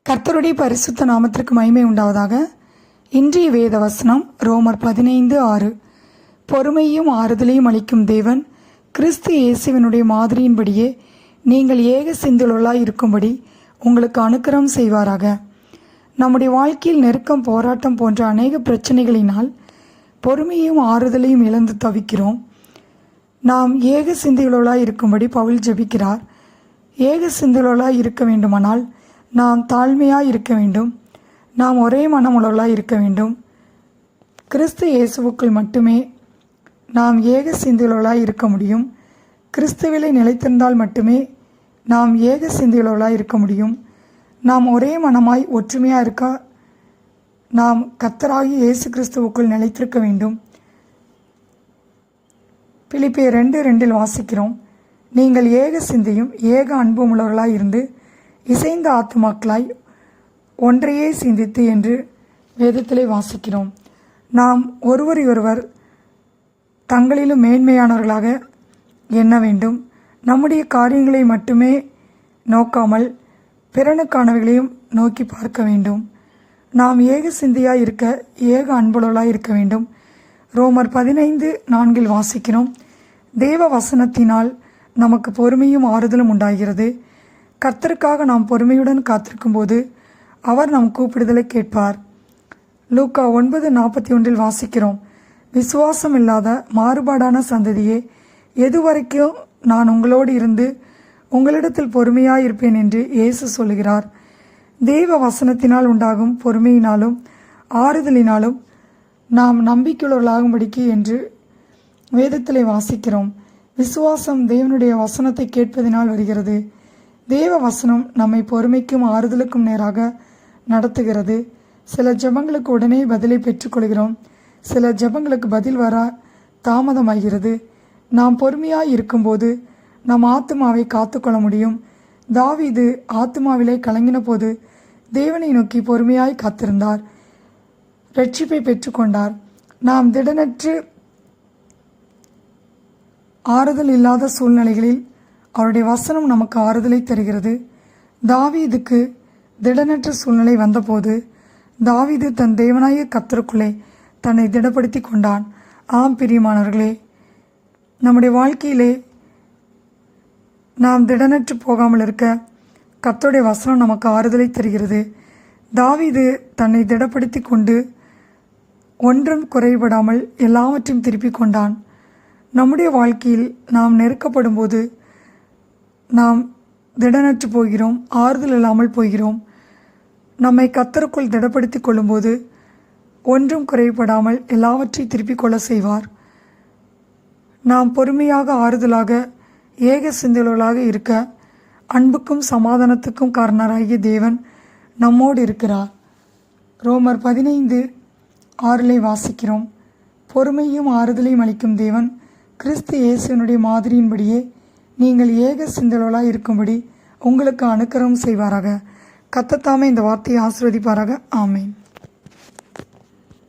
கர்த்தருடைய பரிசுத்த நாமத்திற்கு மகிமை உண்டாவதாக. இன்றைய வேத வசனம் ரோமர் 15:6. பொறுமையும் ஆறுதலையும் அளிக்கும் தேவன் கிறிஸ்து இயேசுவினுடைய மாதிரியின்படியே நீங்கள் ஏக சிந்தையுள்ளவர்களாய் இருக்கும்படி உங்களுக்கு அனுக்கிரகம் செய்வாராக. நம்முடைய வாழ்க்கையில் நெருக்கம், போராட்டம் போன்ற அநேக பிரச்சனைகளினால் பொறுமையும் ஆறுதலையும் இழந்து தவிக்கிறோம். நாம் ஏக சிந்தையுள்ளவர்களாய் இருக்கும்படி பவுல் ஜெபிக்கிறார். ஏக சிந்தையுள்ளவர்களாய் இருக்க வேண்டுமானால் நாம் தாழ்மையாக இருக்க வேண்டும். நாம் ஒரே மனமுள்ளவர்களாக இருக்க வேண்டும். கிறிஸ்து இயேசுவுக்குள் மட்டுமே நாம் ஏக சிந்தையுள்ளவர்களாக இருக்க முடியும். கிறிஸ்துவிலே நிலைத்திருந்தால் மட்டுமே நாம் ஏக சிந்தையுள்ளவர்களாக இருக்க முடியும். நாம் ஒரே மனமாய் ஒற்றுமையாக இருக்க நாம் கர்த்தராகி இயேசு கிறிஸ்துவுக்குள் நிலைத்திருக்க வேண்டும். பிலிப்பியர் 2:2 வாசிக்கிறோம், நீங்கள் ஏக சிந்தையும் ஏக அன்பும் உள்ளவர்களாய் இருந்து இசைந்த ஆத்துமாக்களாய் ஒன்றையே சிந்தித்து என்று வேதத்திலே வாசிக்கிறோம். நாம் ஒருவரையொருவர் தங்களிலும் மேன்மையானவர்களாக எண்ண வேண்டும். நம்முடைய காரியங்களை மட்டுமே நோக்காமல் பிறனுக்கானவைகளையும் நோக்கி பார்க்க வேண்டும். நாம் ஏக சிந்தையாய் இருக்க ஏக அன்புள்ளவர்களாய் இருக்க வேண்டும். ரோமர் 15:4 வாசிக்கிறோம், தேவ வசனத்தினால் நமக்கு பொறுமையும் ஆறுதலும் உண்டாகிறது. கர்த்தருக்காக நாம் பொறுமையுடன் காத்திருக்கும் போது அவர் நம் கூப்பிடுதலை கேட்பார். லூக்கா 9:41 வாசிக்கிறோம், விசுவாசம் இல்லாத மாறுபாடான சந்ததியே, எதுவரைக்கும் நான் உங்களோடு இருந்து உங்களிடத்தில் பொறுமையாக இருப்பேன் என்று இயேசு சொல்லுகிறார். தேவ வசனத்தினால் உண்டாகும் பொறுமையினாலும் ஆறுதலினாலும் நாம் நம்பிக்கையுள்ளவர்களாகும்படிக்கு என்று வேதத்திலே வாசிக்கிறோம். விசுவாசம் தேவனுடைய வசனத்தை கேட்பதினால் வருகிறது. தேவ வசனம் நம்மை பொறுமைக்கும் ஆறுதலுக்கும் நேராக நடத்துகிறது. சில ஜெபங்களுக்கு உடனே பதிலை பெற்றுக்கொள்கிறோம். சில ஜெபங்களுக்கு பதில் வர தாமதமாகிறது. நாம் பொறுமையாய் இருக்கும்போது நம் ஆத்துமாவை காத்துக்கொள்ள முடியும். தாவீது ஆத்துமாவிலே கலங்கின போது தேவனை நோக்கி பொறுமையாய் காத்திருந்தார், ரட்சிப்பை பெற்றுக்கொண்டார். நாம் திடனற்று ஆறுதல் இல்லாத சூழ்நிலைகளில் அவருடைய வசனம் நமக்கு ஆறுதலை தருகிறது. தாவீதுக்கு திடனற்ற சூழ்நிலை வந்தபோது தாவீது தன் தேவனாய கர்த்தருக்குள்ளே தன்னை திடப்படுத்தி கொண்டான். ஆம் பிரியமானவர்களே, நம்முடைய வாழ்க்கையிலே நாம் திடனற்று போகாமல் இருக்க கர்த்தருடைய வசனம் நமக்கு ஆறுதலை தருகிறது. தாவீது தன்னை திடப்படுத்தி கொண்டு ஒன்றும் குறைபடாமல் எல்லாவற்றையும் திருப்பிக் கொண்டான். நம்முடைய வாழ்க்கையில் நாம் நெருக்கப்படும் போது நாம் திடனற்று போகிறோம், ஆறுதல் இல்லாமல் போகிறோம். நம்மை கர்த்தருக்குள் திடப்படுத்தி கொள்ளும்போது ஒன்றும் குறைபடாமல் எல்லாவற்றையும் திருப்பிக் கொள்ள செய்வார். நாம் பொறுமையாக ஆறுதலாக ஏக சிந்தையுள்ளவர்களாக இருக்க அன்புக்கும் சமாதானத்துக்கும் காரணராகிய தேவன் நம்மோடு இருக்கிறார். ரோமர் 15:6 வாசிக்கிறோம், பொறுமையும் ஆறுதலையும் அளிக்கும் தேவன் கிறிஸ்து இயேசுவினுடைய மாதிரியின்படியே நீங்கள் ஏக சிந்தையுள்ளவர்களாய் இருக்கும்படி உங்களுக்கு அனுக்கிரகம் செய்வாராக. கர்த்தர் தாமே இந்த வார்த்தையை ஆசீர்வதிப்பாராக. ஆமென்.